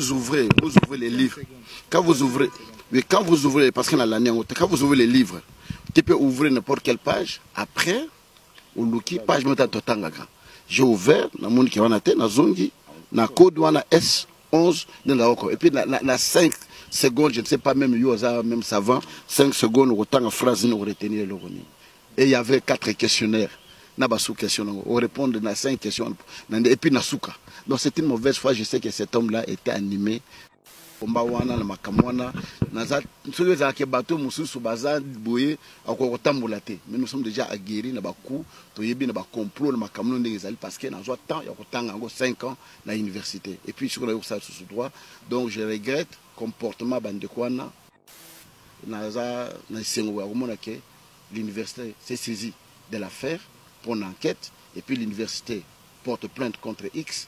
vous ouvrez les livres, quand vous ouvrez, parce qu'on a l'année, quand vous ouvrez les livres, tu peux ouvrir n'importe quelle page, après, ou l'ouki, page totangaka. J'ai ouvert, na monde qui en a été, na zongi, na code wana S11, et puis na 5 secondes, je ne sais pas même, même savant, 5 secondes, autant en phrase, nous retenir le roni. Et il y avait 4 questionnaires. On répond à 5 questions et puis Nasuka. Donc c'est une mauvaise fois, je sais que cet homme-là était animé. Mais nous sommes déjà aguerris dans coup, complot parce qu'il y a 5 ans à l'université. Et puis sur le droit, donc je regrette le comportement de l'université s'est saisie de l'affaire pour une enquête et puis l'université porte plainte contre X.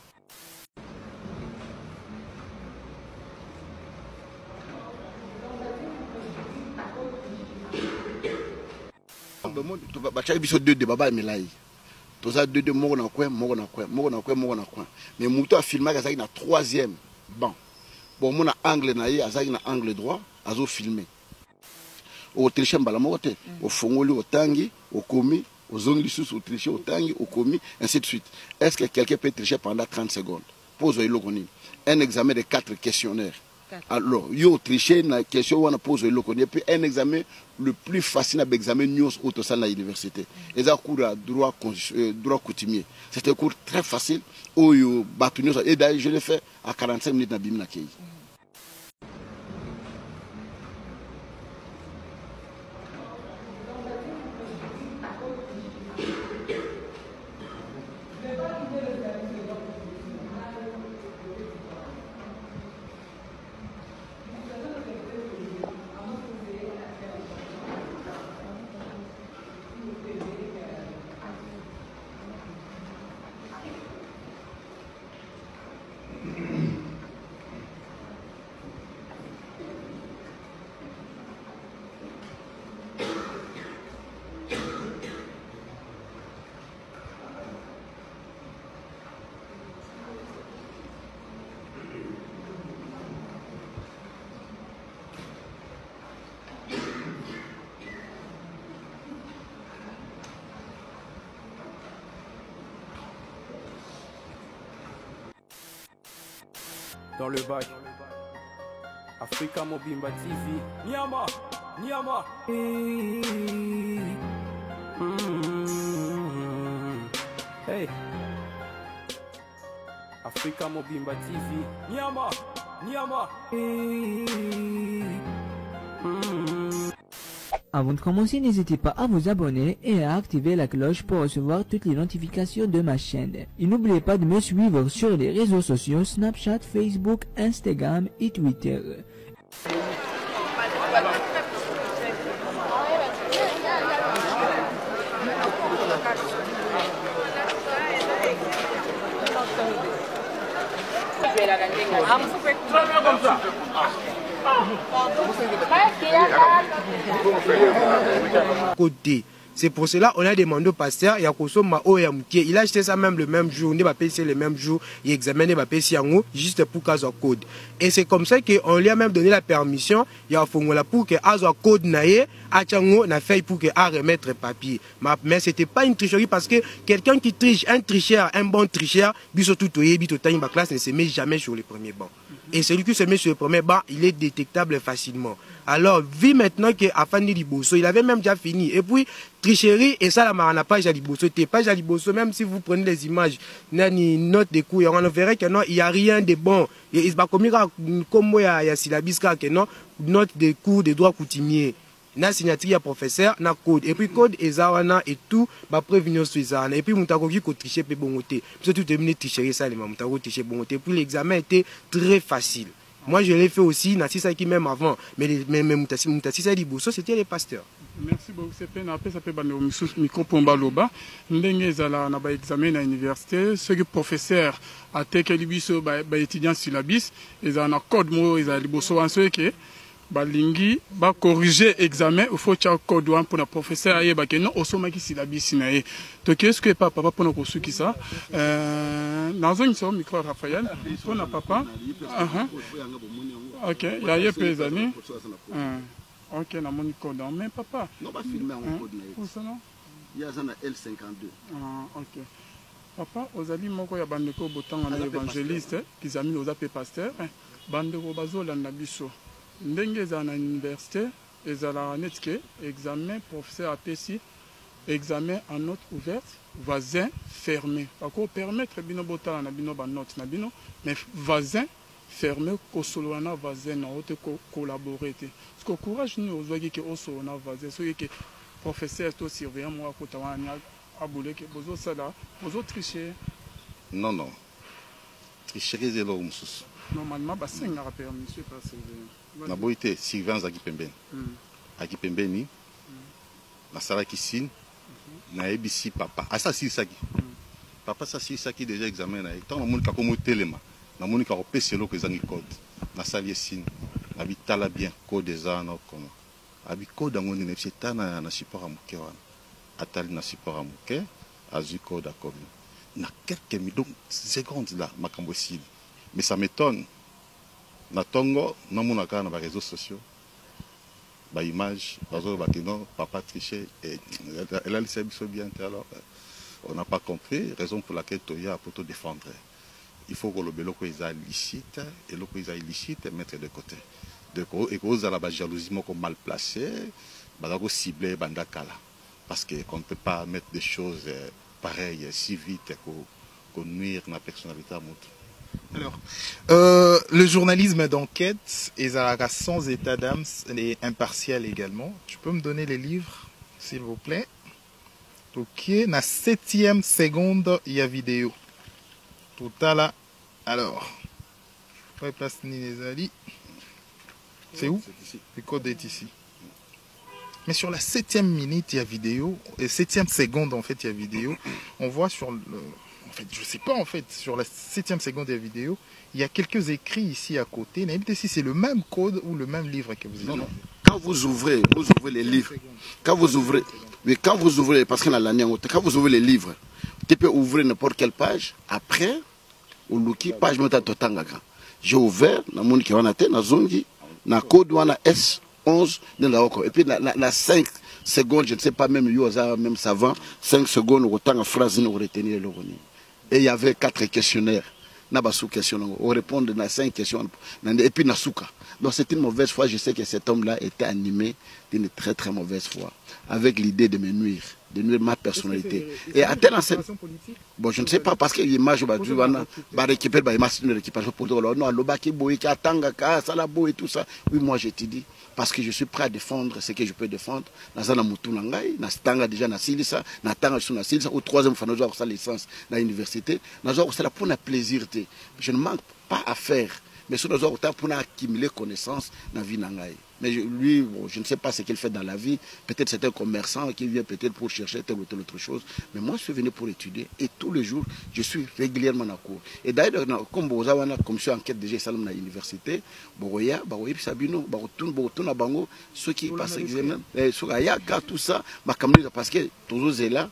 Mais Mouto a filmé qu'il y a un troisième banc. Bon, mon angle angle droit, a filmé. Au tricher mbalamote, au fongoli, au tangi, au komi, aux zonglisus, au tricher, au tangi, au komi, ainsi de suite. Est-ce que quelqu'un peut tricher pendant 30 secondes? Pose-le un examen de 4 questionnaires. Alors, yo tricher na question on pose le connaît puis un examen le plus facile à examen news au sein de l'université. Et ça cours à droit coutumier. C'est un cours très facile où yo battu et d'ailleurs je l'ai fait à 45 minutes na bimna kei. Dans le bac, Africa Mobimba TV, Niama, Niama. Hey, Africa Mobimba TV, Niama, Niama. Avant de commencer, n'hésitez pas à vous abonner et à activer la cloche pour recevoir toutes les notifications de ma chaîne. Et n'oubliez pas de me suivre sur les réseaux sociaux Snapchat, Facebook, Instagram et Twitter. Côté. C'est pour cela qu'on a demandé au pasteur il a acheté ça même le même jour, il va payer le même jour, il examine juste pour qu'il ait code. Et c'est comme ça qu'on lui a même donné la permission, il a pour qu'il ait code naïe, na fait pour qu'il remettre papier. Mais c'était pas une tricherie parce que quelqu'un qui triche, un tricheur, un bon tricheur, classe ne se met jamais sur le premier banc. Et celui qui se met sur le premier banc, il est détectable facilement. Alors, vu maintenant qu'Afani Liboso, il avait même déjà fini. Et puis, tricherie, et ça, la marana page à Liboso. Page à Liboso, même si vous prenez les images, ni note des coups, on verrait que non, il n'y a rien de bon. Il se bat comme il y a syllabiska, que non, note des cours de droit coutumier. Na signature professeur na code et puis code ezawana et tout ba prévenir sur ça et puis mutakoki ko tricher pe bongoté parce que tout terminé tricher ça les mutako tricher bongoté puis l'examen était très facile. Moi je l'ai fait aussi na ça qui même avant mais mutasi ça Liboso c'était les pasteurs. Merci beaucoup c'est peine après ça peut bande micro pomba loba ndenge ezala na ba examen à université ceux qui professeur a teke libiso ba étudiant syllabus ezala na code mo ezala Liboso en ceux que balingi ba corriger examen il faut tia code wan pour na professeur aye ba que non osoma ki syllabus na ye to qu'est-ce que papa pour na kosu ki ça dans un son micro Raphaël pour na papa OK ya ye pes ani OK na moni code mais papa non ba filmer en code na pour ça non il y a ça na L52 OK papa ozali moko ya bandeko botanga na évangéliste kizami oza pe pasteur bandeko bazolanda biso ndenge ezala na université ezala netke examen professeur apesi examen en note ouverte voisin fermé bako permettre bino botala na bino ba note na bino mais voisin fermé kosolola na voisin na ote collaborer te parce que courage ni ozwaki ke osolola na voisin soki ke professeur to surveillant mo akota wana abule ke bozo sala bozo tricher non tricherie zelo mususu normalement basenga permis monsieur pas surveillant na boite surveillance aki pembeni na sala kisine na ebisi papa asa silisaki papa sa silisaki déjà examen na tant na moni ka komo telema na moni ka opesa eloko ezangi code na sali esine na bitala bien code eza na kono abi code ngoni na setana na support amuke wana atali na support amuke azu code akobi na quelques secondes là makambo esili mais ça m'étonne na tongo namona kaka na ba réseaux sociaux ba image bazo ba non papa triché et elle a laissé biso bien alors on n'a pas compris raison pour laquelle toya pour te défendre il faut que le beloko est licite et le est illicite mettre de côté et cause à la jalousie moko mal placée bazako cibler banda kala parce que qu'on ne peut pas mettre des choses pareilles si vite qu'on nuire na personnalité à moto. Alors, le journalisme d'enquête est sans état d'âme et impartial également. Tu peux me donner les livres, s'il vous plaît? Ok, na 7e seconde, il y a vidéo. Tout à l'heure. Alors, place Ninezali. C'est où? Le code est ici. Mais sur la 7e minute, il y a vidéo. Et 7e seconde, en fait, il y a vidéo. On voit sur le... En fait, je sais pas, en fait, sur la 7e seconde de la vidéo, il y a quelques écrits ici à côté. N'importe si c'est le même code ou le même livre que vous avez. Non. Quand vous ouvrez les livres, quand vous ouvrez, parce qu'on a l'année en haut, quand vous ouvrez les livres, tu peux ouvrir n'importe quelle page. Après, au Luki, page Totangaka. J'ai ouvert, na mon qui wana te, na zongi, na code wana S11, et puis na 5 secondes, je ne sais pas, même Yosa, même savant, 5 secondes, autant de phrases, nous retenir le roni. Et il y avait 4 questionnaires. On répond à 5 questions. Et puis, Nasuka. Donc, c'est une mauvaise foi. Je sais que cet homme-là était animé d'une très très mauvaise foi. Avec l'idée de me nuire ma personnalité. Et à tel enseigne. Bon, je ne sais pas, parce que l'image va récupérer l'image pour dire non, l'obaki boïki, atangaka, salabo et tout ça. Oui, moi, je te dis. Parce que je suis prêt à défendre ce que je peux défendre. Nazana mutu nangai, nastanga déjà na silisa, natanga sur na silisa, au 3e fois, nous avons sa licence dans l'université. Nous avons ça pour un plaisir. Je ne manque pas à faire. Mais si nous avons temps pour accumuler connaissances dans la vie nangai. Mais lui, bon, je ne sais pas ce qu'il fait dans la vie. Peut-être c'est un commerçant qui vient peut-être pour chercher telle ou telle autre chose. Mais moi, je suis venu pour étudier. Et tous les jours, je suis régulièrement en cours. Et d'ailleurs, comme vous avez une commission enquête déjà à l'université, Sabino, ceux qui passent l'examen, tout ça, parce que tous est là,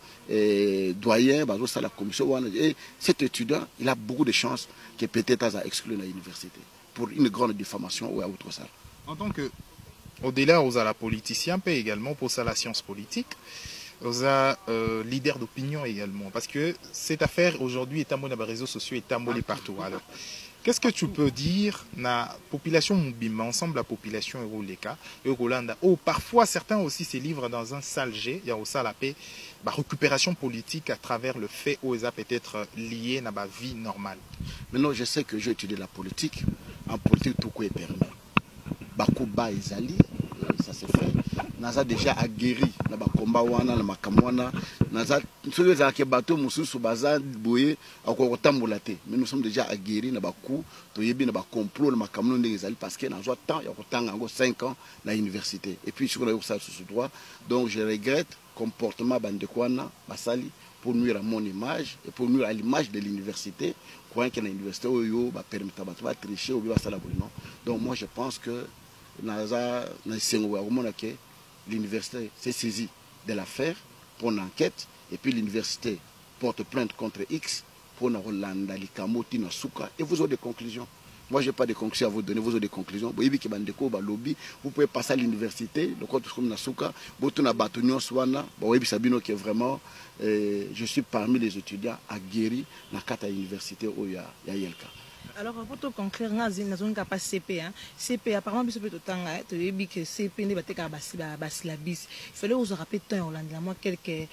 doyen, la commission. Et cet étudiant, il a beaucoup de chances que peut-être à exclure la université pour une grande diffamation ou à autre chose. En tant que, au-delà, aux la politicien, mais également pour ça la science politique, aux leader d'opinion également, parce que cette affaire aujourd'hui est à mon réseaux sociaux est ambolée partout. Alors, qu'est-ce que tu peux dire na population Mubimba, ensemble la population Euroleka, Eurolanda, ou parfois certains aussi se livrent dans un sale jet, il y a aussi la paix, récupération politique à travers le fait où ils ont peut-être lié à ma vie normale. Maintenant, je sais que j'ai étudié la politique. En politique, tout quoi est permis. Bakuba Izali, ça se fait. Naza déjà aguerri na bakomba wana na makamwana. Naza ceux qui bateau mususu baza boye akotambola te. Mais nous sommes déjà aguerris na baku to yebi na bakomplot na makamwana ndenge ezali parce que nazo temps ya kotanga ngo 5 ans na université. Et puis sur ça sous ce droit. Donc je regrette comportement bandekwana basali pour nuire à mon image et pour nuire à l'image de l'université. Croyant que l'université oyo ba permettre ba tricher ou ba sala non. Donc moi je pense que l'université s'est saisie de l'affaire pour une enquête et puis l'université porte plainte contre X pour Rolanda Likamoti Nasuka et vous avez des conclusions. Moi, je n'ai pas de conclusions à vous donner, vous avez des conclusions. Vous pouvez passer à l'université, le code comme Nasuka, vous avez battu Swana, que vraiment, je suis parmi les étudiants à guérir dans la l'université où il y a Yelka. Alors, pour te conclure, nous avons pas CP. CP, apparemment, nous avons que CP n'est pas basilabis. Il fallait vous rappeler moi quelques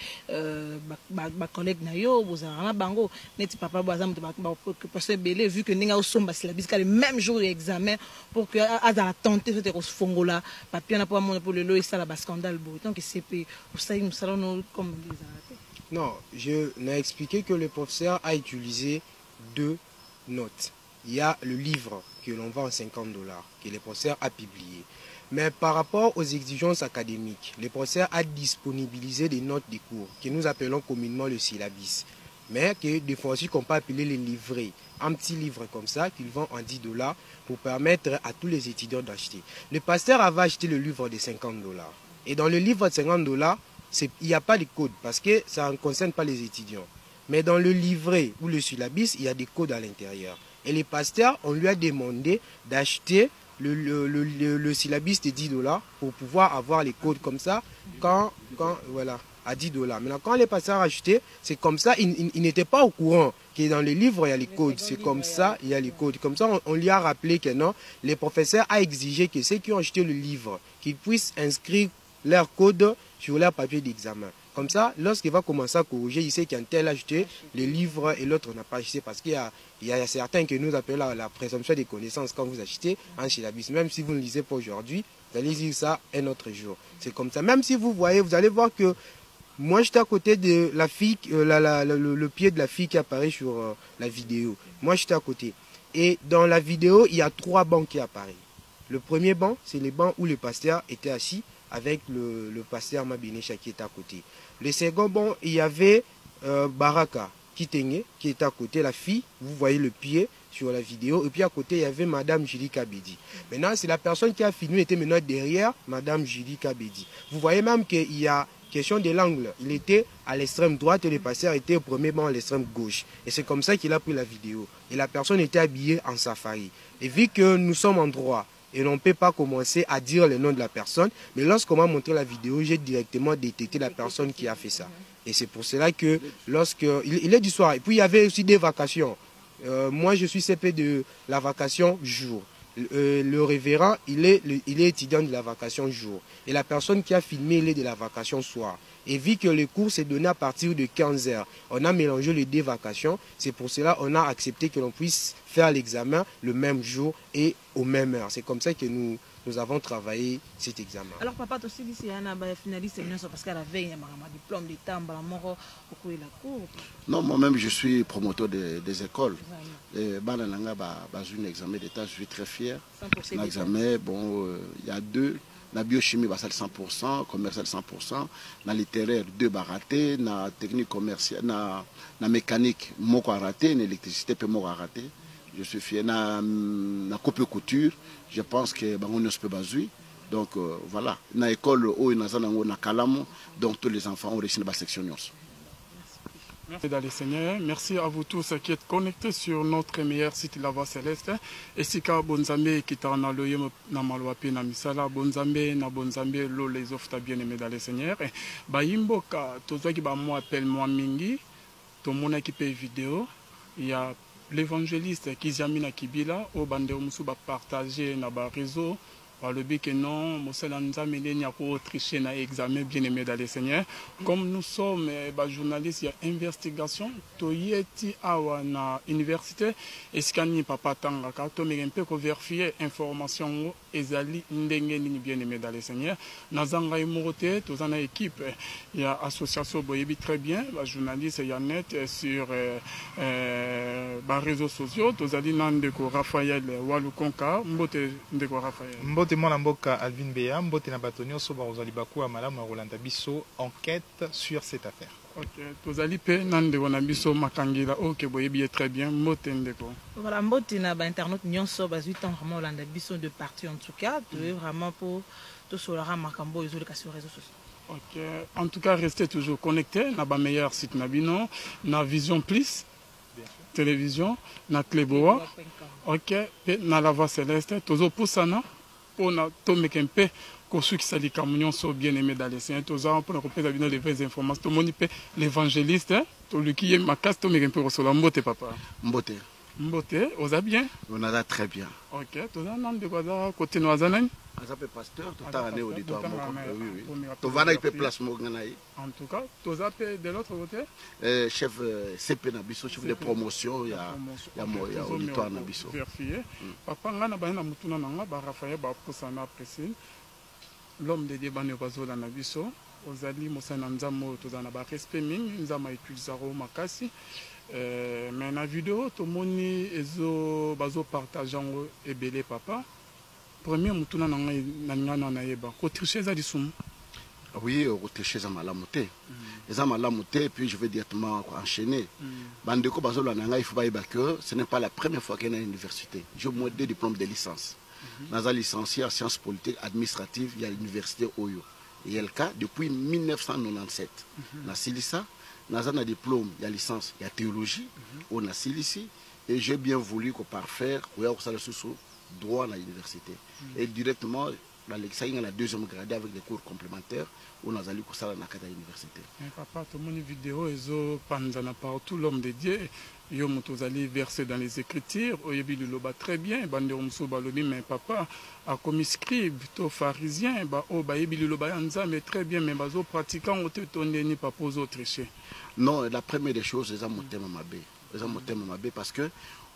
collègues vous avez bango net papa bazam parce que vu que nous avons basilabis le même jour d'examen pour que à tenter ce fongola papier n'a pas pour le lot et ça la scandale donc CP nous salon comme non, je n'ai expliqué que le professeur a utilisé 2 notes. Il y a le livre que l'on vend à $50, que le professeur a publié. Mais par rapport aux exigences académiques, le professeur a disponibilisé des notes de cours, que nous appelons communément le syllabus. Mais que des fois aussi qu'on peut appeler les livrets. Un petit livre comme ça qu'ils vendent en $10 pour permettre à tous les étudiants d'acheter. Le pasteur avait acheté le livre de $50. Et dans le livre de $50, il n'y a pas de code parce que ça ne concerne pas les étudiants. Mais dans le livret ou le syllabus, il y a des codes à l'intérieur. Et les pasteurs, on lui a demandé d'acheter le syllabus de $10 pour pouvoir avoir les codes comme ça voilà, à $10. Maintenant, quand les pasteurs achetaient, c'est comme ça, ils n'étaient pas au courant que dans les livres, il y a les codes. C'est comme ça, il y a les codes. Comme ça, on lui a rappelé que non, les professeurs ont exigé que ceux qui ont acheté le livre, qu'ils puissent inscrire leur code sur leur papier d'examen. Comme ça, lorsqu'il va commencer à corriger, il sait qu'un tel a acheté le livre et l'autre n'a pas acheté parce qu'il y a certains que nous appelons la présomption des connaissances quand vous achetez un syllabus. Même si vous ne lisez pas aujourd'hui, vous allez lire ça un autre jour. C'est comme ça. Même si vous voyez, vous allez voir que moi j'étais à côté de la fille, le pied de la fille qui apparaît sur la vidéo. Moi j'étais à côté. Et dans la vidéo, il y a 3 bancs qui apparaissent. Le premier banc, c'est les bancs où le pasteur était assis avec le pasteur Mabinecha qui est à côté. Le second banc, il y avait Baraka Kitenge qui est à côté, la fille, vous voyez le pied sur la vidéo, et puis à côté il y avait Madame Julie Kabedi. Maintenant c'est la personne qui a filmé, était maintenant derrière Madame Julie Kabedi. Vous voyez même qu'il y a question de l'angle, il était à l'extrême droite et le pasteur était au premier banc à l'extrême gauche. Et c'est comme ça qu'il a pris la vidéo. Et la personne était habillée en safari. Et vu que nous sommes en droit, et on ne peut pas commencer à dire le nom de la personne. Mais lorsqu'on m'a montré la vidéo, j'ai directement détecté la personne qui a fait ça. Et c'est pour cela que il est du soir. Et puis il y avait aussi des vacations. Moi je suis CP de la vacation jour. Le révérend, il est étudiant de la vacation jour. Et la personne qui a filmé, il est de la vacation soir. Et vu que le cours s'est donné à partir de 15 h, on a mélangé les 2 vacations. C'est pour cela qu'on a accepté que l'on puisse faire l'examen le même jour et aux mêmes heures. C'est comme ça que nous avons travaillé cet examen. Alors papa, tu aussi dit qu'il y a un finaliste parce qu'à la veille, il y a un diplôme d'État, non, moi-même je suis promoteur des écoles. Et Banananga un examen d'État, je suis très fier. L'examen, bon, il y a 2. La biochimie, c'est 100%, commercial 100%, la littéraire, 2 ratés, la technique commerciale, la mécanique, moko raté, l'électricité, peut raté. Je suis fier. La coupe couture, je pense que on ne peut pas. Donc voilà, dans l'école où il y a Kalamo, donc tous les enfants ont réussi dans la section. Merci dans les Seigneurs. Merci à vous tous qui êtes connectés sur notre meilleur site La Voix Céleste. Et si ka bonzambe qui t'a na loye na malwapi na misala bonzambe na bonzambe lo les offres bien aimé dans les Seigneurs. Ba yimboka tozo ki ba moi appelle moi mingi to mona ki pe vidéo. Il y a l'évangéliste Kizamina Kibila au bande musu ba partager na ba réseau. Par le but que non, il y a tricher dans l'examen bien aimé dans les Seigneurs. Comme nous sommes journalistes, il y a investigation. Toyeti awa na université. Est-ce qu'il n'y a pas tanga quand on un peu vérifier information ezali ndenge ni bien aimé dans les Seigneurs. Nazanga imorote, tous en équipe. Il y a association Boyebi très bien, la journaliste il y a net sur les réseaux sociaux. Tous ali nandeko Raphaël Walukonka, mbote ndeko Raphaël. Mbote mwana mboka Alvin Beya, mbote na batonio so ba ozali baku ya malamu ya Rolanda Biso enquête sur cette affaire. Ok, tozali pe nande wana biso makangila ok boyebi très bien mbote ndeko. Voilà, mbote na ba internaute nyonso ba 8 ans vraiment Olanda biso de partout en tout cas, tu es vraiment pour tout solara makambo izo le sur les réseaux sociaux. Ok, en tout cas restez toujours connectés na ba meilleur site na bino, na Vision Plus télévision, na Cleboa. Ok, pe na la voix céleste tozo pusana pona tomeka mpe kosu kisali kamunion so bien aimé dans les saints tous ans pour nous repérer les vraies informations tout le monde peut l'évangéliste tout le qui est ma casse tout mais un peu ressola mbote papa Mbote on a bien on a très bien. Ok tout ça nom de quoi côté noazanan azape pasteur tout à l'année auditoire oui to vana ipe place mo nganayi en tout cas tout ça de l'autre côté chef CP na biso chef de promotion ya auditoire na biso vérifier papa ngana ba na mutuna nanga ba Raphaël ba posana apprécier l'homme de Dieu bane bazola na biso ozali mosana nzambo tozana ba respect mingi nzama utilisaro makasi mais na vidéo to moni ezo bazo partager ngo ebele papa premier mutuna nanga na ngana na yeba ko tricher za disumu oui ko tricher za malamu te eza malamu te puis je vais directement enchaîner bandeko bazola nanga il faut ba yeba que ce n'est pas la première fois qu'il est à l'université j'ai au moins 2 diplômes de licence. Naza licencié en sciences politiques administratives à l'université Oyo. Et il y a le cas depuis 1997. Na silisa, naza na diplôme, il y a licence, il y a théologie, on a silisi et j'ai bien voulu qu'on parfaire ou ya ça le sous droit à l'université. Et directement dans l'examen la deuxième gradée avec des cours complémentaires on a allé ça na kata université. Papa tout mon vidéo ezo panzana partout l'homme de Dieu. Yo motozali versé dans les écritures oyebi loba très bien bandero muso balobi mais papa a comme scribe to pharisien ba o ba yebi loba nzambe très bien mais bazo pratiquant o te tondeni papa aux autres tricher. Non, la première des choses c'est ça mon thème mabé parce que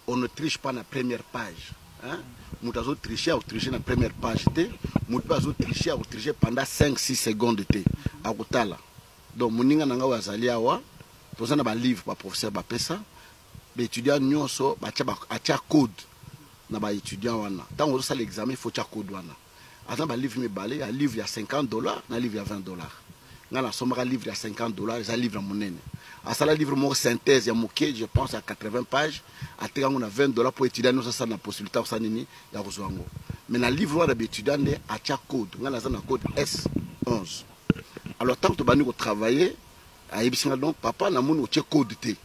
on ne triche pas la première page hein mutazo tricher ou tricher la première page té mutazo tricher ou tricher pendant 5-6 secondes té a kotala donc moninga nanga wazali awa tozana ba livre ba professeur ba pesa les étudiants nyonso batia code na ba étudiant wana tant on ça l'examen faut tia code wana attends ba livre me balé un livre il y a $50 na livre il y a $20 ngana somaka livre il y a $50 ça livre monene à ça la livre mo synthèse ya moké je pense à 80 pages à teka on a $20 pour étudier nous ça na possibilité ça nini ya kozwango mais na livre wana ba étudiant ne a tia code ngana ça na code S11 alors tant que bani ko travailler a yebisinga donc papa na moni o tia code té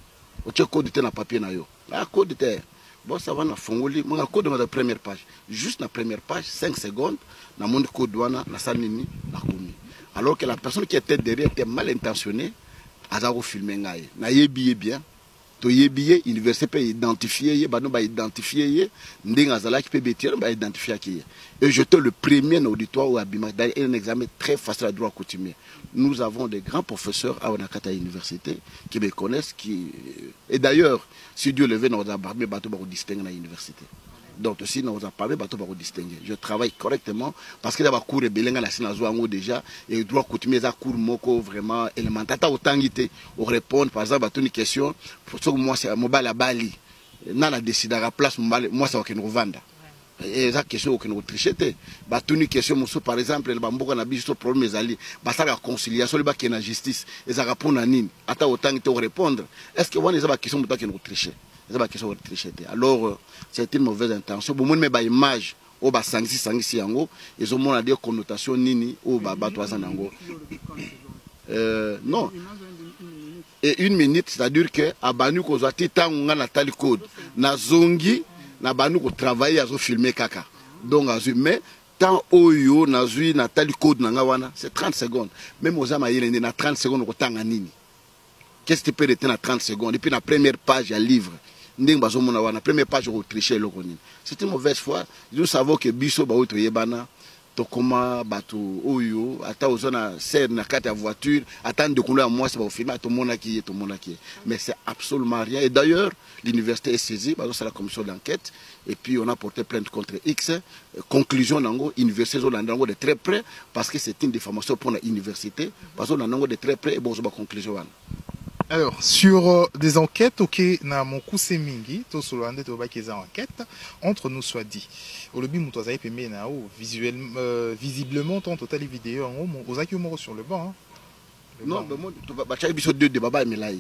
o tia code té na papier na yo la code té bon ça va na fongoli mon code dans la première page juste la première page 5 secondes na moni code wana na sanini na komi alors que la personne qui était derrière était mal intentionnée azako filmer ngai na yebi bien to yebi université peut identifier bano ba identifier ndinga zala qui peut bétir ba identifier qui et j'étais le premier dans l'auditoire ou abima un examen très facile à droit coutumier. Nous avons des grands professeurs à Onakata Université qui me connaissent et d'ailleurs si Dieu le veut nous a parlé bateau ba distinguer à l'université. Donc aussi nous a parlé bateau ba distinguer. Je travaille correctement parce que d'abord cours et belenga la sinazo déjà et droit coutumier za cours moko vraiment élémentaire autant guité ou répondre par exemple à une question pour ça moi c'est mobile à Bali. Nana décide à la place moi ça va nous vendre. Et ça question que nous tricheté ba tuni question muso par exemple le bamboka na biso problème ezali ba ça la conciliation le ba qui na justice et ça répondre à nini ata autant que répondre est-ce que wana ba question muto que nous tricher c'est ba question tricheté alors c'est une mauvaise intention bon monde me ba image o ba sangisi yango ils ont mon des connotation nini o ba toza nango non et 1 minute c'est-à-dire que abanu ko za titangu ngana tali code na zongi na banu ko travailler azo filmer kaka donc azu mais tant oyo na zui na tali code na wana c'est 30 secondes même aux ama yele na 30 secondes ko tanga nini qu'est-ce que tu peux retenir na 30 secondes et puis la première page ya livre nding bazo mona wana première page ko tricher loko nini c'est une mauvaise foi nous savons que biso ba oto yebana to comment bato oyo ata ozona serre na carte ya voiture attendre de couler à moi c'est pas filmer tout monde qui mais c'est absolument rien et d'ailleurs l'université est saisie par la commission d'enquête et puis on a porté plainte contre X conclusion nango université zolandango de très près parce que c'est une diffamation pour l'université parce que nango de très près et bon ça conclusion. Alors, sur des enquêtes, ok, na mon coup c'est mingi, to solande to ba keza enquête, entre nous soit dit. Au lobby mutozaï pemé na o visiblement tant total vidéo en haut, ozaki mo sur le banc. Non, mais moi, tu vas biso deux débats melai.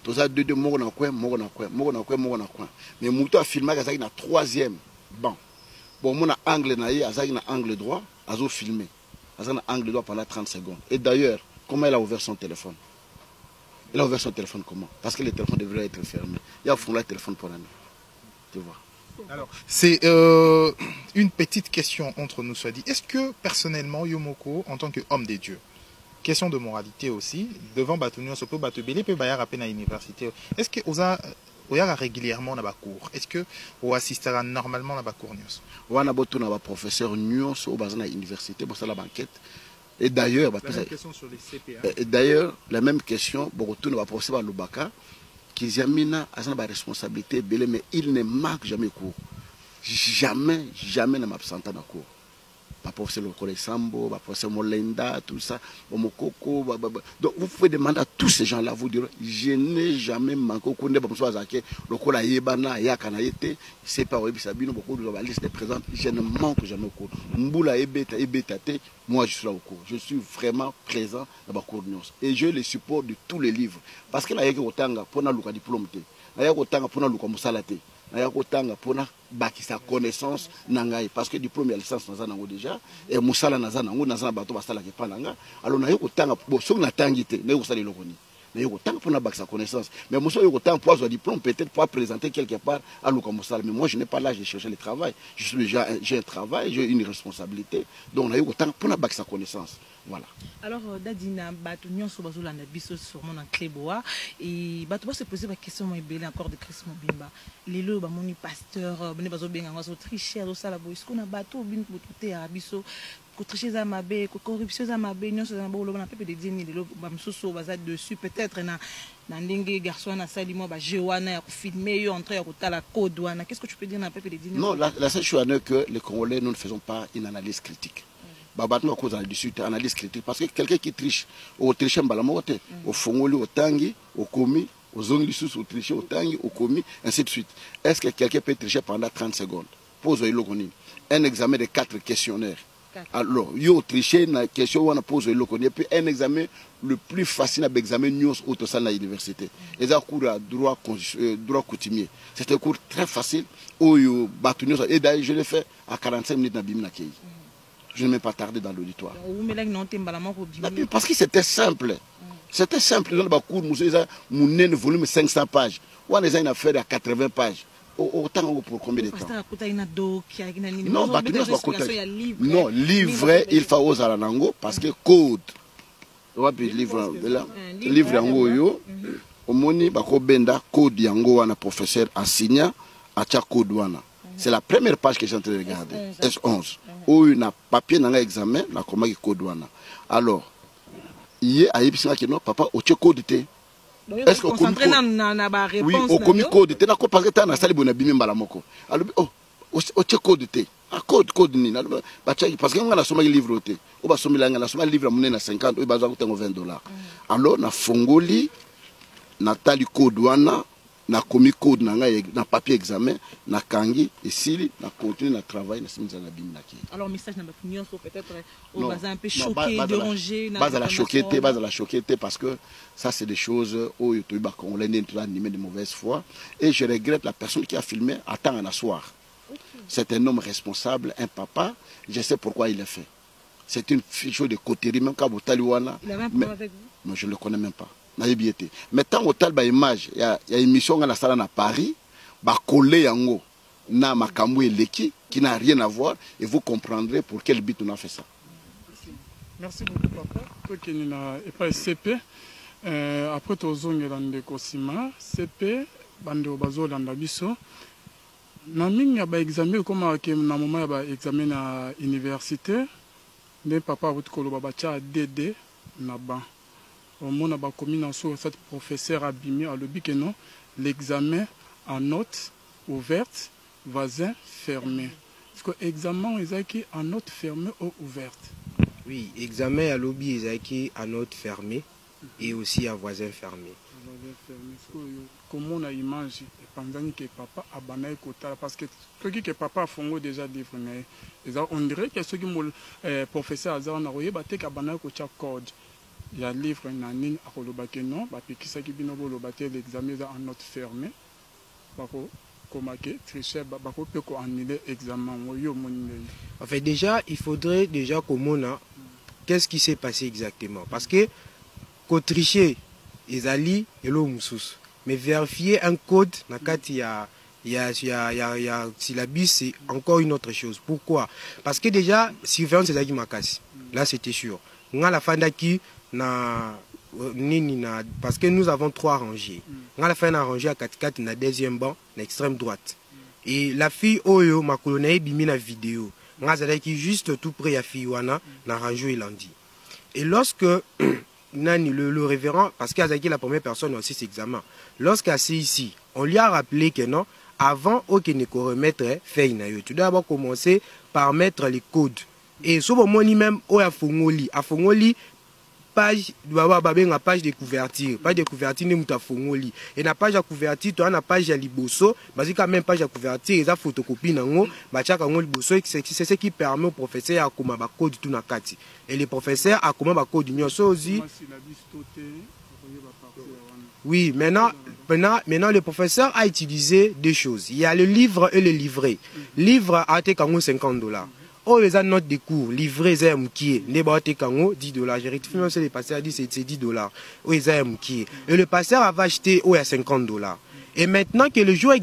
Tu as deux moko na coin. Mais muto a filmé que ça na troisième banc. Bon, mon angle na yi, ça na angle droit, azo filmé. Ça na angle droit pendant 30 secondes. Et d'ailleurs, comment elle a ouvert son téléphone? Elle a ouvert son téléphone comment? Parce que le téléphone devrait être fermé. Il a fourni le téléphone pour elle. Tu vois. Alors, c'est une petite question entre nous, soit dit. Est-ce que personnellement, Yomoko, en tant qu'homme des dieux, question de moralité aussi, devant Batunio, Sopo Batubele, peut Bayar à peine à l'université, est-ce que vous avez régulièrement dans la cour? Est-ce que vous assistez normalement dans la cour? On a un professeur Nyos au bazar à l'université pour ça la banquette. Et d'ailleurs, la même question sur les CPA. Et d'ailleurs, la même question, beaucoup de professeurs à Lubaka, qui examinent à sa responsabilité, mais il ne manque jamais cours. Jamais ne m'absente dans cours. Pas professeur Lokole Sambo, pas professeur Molenda, tout ça, Momokoko. Donc vous pouvez demander à tous ces gens-là, vous dire, je n'ai jamais manqué au cours de Lokola Yebana, Yakanaïte, c'est pas Webisabino, beaucoup de la liste des présentes, je ne manque jamais au cours. Mboula Ebetate, moi je suis là au cours. Je suis vraiment présent dans ma cours de Nyos. Et je le support de tous les livres. Parce que là, il y a Otanga pour le diplôme. Il y a Otanga pour le Musalate. Il y a Otanga pour sa connaissance. Parce que le diplôme, il y a licence déjà. Et Musala Nazanango, Nazana Bato Basala Kepananga. Alors, il y a Otanga pour la tangité. Il y a Otanga il y a autant pour sa connaissance. Mais moi, il y a autant pour avoir un diplôme, peut-être pour présenter quelque part à l'Oukamoussal. Mais moi, je n'ai pas l'âge de chercher le travail. J'ai un travail, j'ai une responsabilité. Donc, on a eu autant pour avoir sa connaissance. Voilà. Alors, Dadina, Batunyon, Sobazolanda, Bisso, sur mon Clébois, et Batouba se posait la question, moi, il encore de Chris Mobimba. Les lots, mon pasteur, Bené Bazo Benga, Trichère, au Salabo, est-ce qu'on a bateau, bin, pour tout à Bisso, tricher à ma baie, corruption à ma baie, non, c'est un beau lot, on a peu de dîner, les lots, Bamsoso, Bazat dessus, peut-être, dans les garçons, à Salimo, Jéwana, filmer, entrer à la code, qu'est-ce que tu peux dire dans le peu de dîner? Non, la seule chose est que les Congolais, nous ne faisons pas une analyse critique. Babatno cause analyse critique parce que quelqu'un qui triche au tricher mbalamote au fongoli au tangi au komi au zonglisus au tricher au tangi au komi ainsi de suite. Est-ce que quelqu'un peut tricher pendant 30 secondes? Pose un examen de 4 questionnaires. Alors, yo tricher na question on pose le connaît puis un examen le plus facile à examiner news au à l'université. Et ça cours à droit coutumier. C'est un cours très facile où yo batunyo et d'ailleurs je l'ai fait à 45 minutes dans Bimna Kei. Je ne m'ai pas tardé dans l'auditoire. Parce que c'était simple. C'était simple. Dans le cours, nous avons un volume 500 pages. On a une affaire à 80 pages. Autant pour combien de temps? Non, livre, il faut aux Aranango parce que code. Livre yango yo. Omoni bako benda code yango wana professeur enseigna acha code wana. C'est la première page que j'ai en train de regarder. S11. Où il y a papier dans l'examen, la comment il code wana. Alors, hier à Ibisina qui non papa au code té. Est-ce que concentré na ba réponse? Oui, au commis code té na ko parce que ta na sali bona bimi mbala moko. Alors au code té. A code ni na ba parce que on a soma livre té. O ba somi la na soma livre monnaie na 50, o ba za ko tengo $20. Alors na fongoli na tali code wana. Na commis code na papier examen na kangi et si na continue na travail na simza na bimna ki. Alors message na opinion peut-être on va un peu choqué, déranger na base à la choquer parce que ça c'est des choses où YouTube ba congolais n'est animé de mauvaise foi et je regrette la personne qui a filmé à temps en asseoir. C'est un homme responsable, un papa, je sais pourquoi il l'a fait. C'est une chose de coterie même quand Botaliwana. Il avait un problème avec vous? Non, je ne le connais même pas. Mais tant que tu as une image, il y a une émission à la salle à Paris, bah coller yango na makambo eleki qui n'a rien à voir et vous comprendrez pour quel but on a fait ça. Merci beaucoup papa. Toi qui n'as pas CP, après tu as zongé dans le Kosima, CP, bande au bazo dans la biso. Na mingi ya ba examen comme que na moment ya ba examen à université, ne papa votre koloba ba cha DD na ban. On a commis dans cette professeur abîmé à l'objet que non, l'examen en note ouverte, voisin fermé. Parce que l'examen est en note fermée ou ouverte. Oui, examen à lobby est en note fermée et aussi à voisin fermé. Comment on a image pendant que papa a banné parce que que papa a fait déjà des on dirait que ceux qui professeur a banné code. il y a livre nanin akolobake non bapekisaki bino bolobate l'examen en note fermée bako komake tricher bako pe ko annuler examen yo moni. En fait déjà il faudrait déjà qu'on qu'est-ce qui s'est passé exactement parce que ko tricher ezali elo mususu mais vérifier un code na kati ya syllabus, c'est encore une autre chose. Pourquoi? Parce que déjà, surveillance c'est makasi. Là, c'était sûr. On a la fin qui parce que nous avons 3 rangées. On a la fin d'un rangée à 4-4, na deuxième banc, na extrême droite. Et la fille Oyo, ma colonne, bimi na vidéo. On a qui juste tout près à fille wana, na rangé et lundi. Et lorsque le révérend, parce qu'il a la première personne aussi cet examen, lorsqu'il est ici, on lui a rappelé que non, avant qu'il ne remettre fait tu dois d'abord commencer par mettre les codes. Et ce moment même à Fongoli page page de couverture, page de couverture ni muta Fongoli. Et na page de couverture, tu as une page à liboso, mais quand même page de couverture, ils a photocopie nango, bachaka ngo liboso, c'est ce qui permet au professeur à comment ba code tout na kati. Et les professeurs à comment ba code nyoso aussi. Oui, maintenant, le professeur a utilisé 2 choses. Il y a le livre et le livret. Livre a été $50. Oh, les notes de cours, livret, c'est $10. J'ai rectifié, le pasteur a dit c'est $10. Oh, et le pasteur avait acheté $50. Et maintenant que le jour